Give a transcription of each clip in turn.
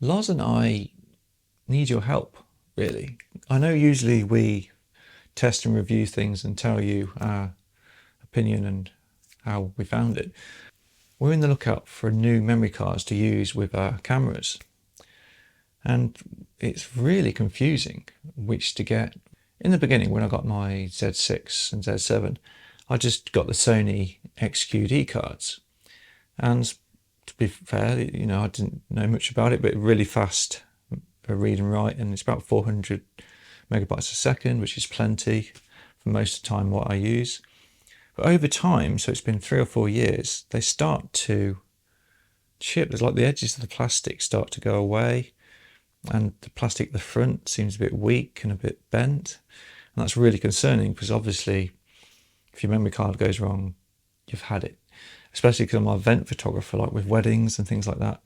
Lars and I need your help, really. I know usually we test and review things and tell you our opinion and how we found it. We're in the lookout for new memory cards to use with our cameras. And it's really confusing which to get. In the beginning, when I got my Z6 and Z7, I just got the Sony XQD cards. And to be fair, I didn't know much about it, but really fast read and write, and it's about 400 megabytes a second, which is plenty for most of the time what I use. But over time, so it's been 3 or 4 years, they start to chip. There's like the edges of the plastic start to go away, and the plastic at the front seems a bit weak and a bit bent. And that's really concerning because obviously if your memory card goes wrong, you've had it. Especially because I'm an event photographer, like with weddings and things like that.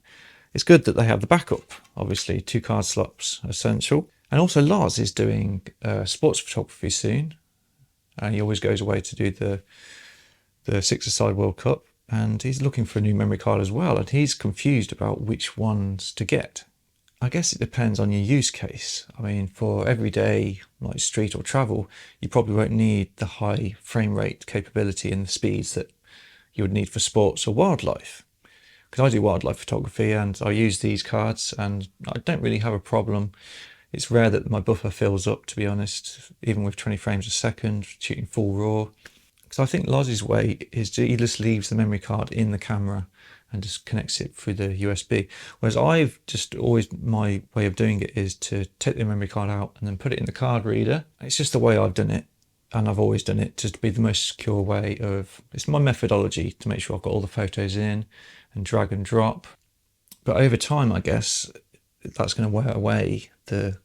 It's good that they have the backup. Obviously, 2 card slots are essential. And also Lars is doing sports photography soon. And he always goes away to do the Six-a-Side World Cup. And he's looking for a new memory card as well. And he's confused about which ones to get. I guess it depends on your use case. I mean, for everyday, like street or travel, you probably won't need the high frame rate capability and the speeds that you would need for sports or wildlife. Because I do wildlife photography and I use these cards and I don't really have a problem. It's rare that my buffer fills up, to be honest, even with 20 frames a second, shooting full RAW. Because I think Lars's way is he just leaves the memory card in the camera and just connects it through the USB. Whereas I've just always, my way of doing it is to take the memory card out and then put it in the card reader. It's just the way I've done it. And I've always done it just to be the most secure way of, it's my methodology to make sure I've got all the photos in and drag and drop. But over time, I guess, that's going to wear away the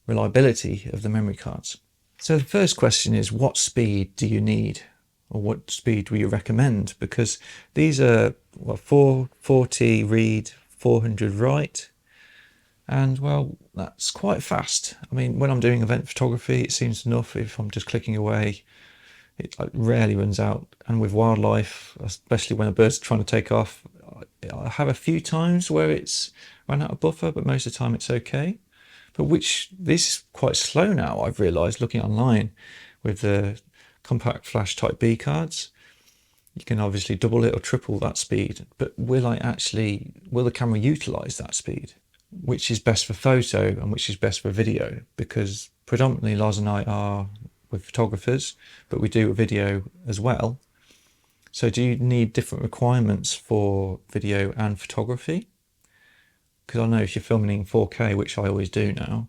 reliability of the memory cards. So the first question is, what speed do you need? Or what speed will you recommend? Because these are 440 read, 400 write. And well, that's quite fast. I mean, when I'm doing event photography, it seems enough. If I'm just clicking away, it rarely runs out. And with wildlife, especially when a bird's trying to take off, I have a few times where it's run out of buffer, but most of the time it's okay. But this is quite slow now, I've realised, looking online with the compact flash type B cards. You can obviously double it or triple that speed, but will the camera utilise that speed? Which is best for photo and which is best for video? Because predominantly Lars and I are with photographers, but we do video as well. So do you need different requirements for video and photography? Because I know if you're filming in 4K, which I always do now,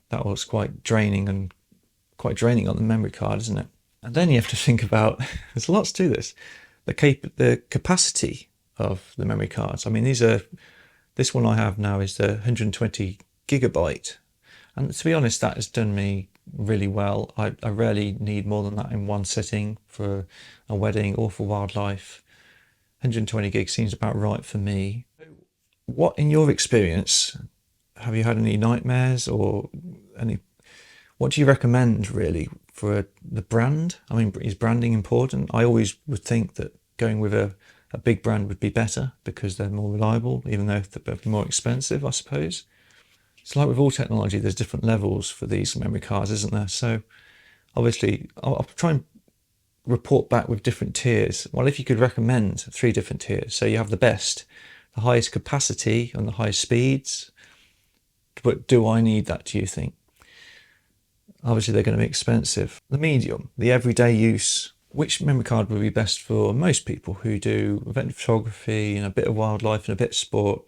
that was quite draining on the memory card, isn't it? And then you have to think about, there's lots to this, the capacity of the memory cards. I mean, this one I have now is the 120 gigabyte. And to be honest, that has done me really well. I rarely need more than that in one sitting for a wedding or for wildlife. 120 gigs seems about right for me. What, in your experience, have you had any nightmares or what do you recommend really for the brand? I mean, is branding important? I always would think that going with a big brand would be better because they're more reliable, even though they're more expensive, I suppose. It's like with all technology, there's different levels for these memory cards, isn't there? So obviously, I'll try and report back with different tiers. Well, if you could recommend 3 different tiers, so you have the best, the highest capacity and the highest speeds. But do I need that, do you think? Obviously, they're going to be expensive. The medium, the everyday use. Which memory card would be best for most people who do event photography and a bit of wildlife and a bit of sport?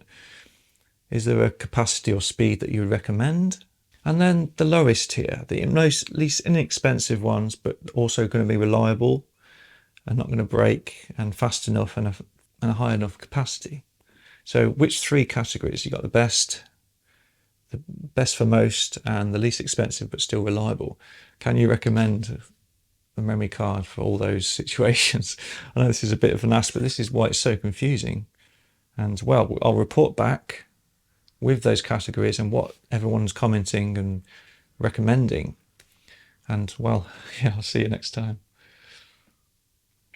Is there a capacity or speed that you would recommend? And then the lowest tier, the least inexpensive ones, but also going to be reliable and not going to break and fast enough and a high enough capacity. So which 3 categories? You got the best for most, and the least expensive but still reliable. Can you recommend a memory card for all those situations? I know this is a bit of an ask, but this is why it's so confusing. And well, I'll report back with those categories and what everyone's commenting and recommending. And well, yeah, I'll see you next time.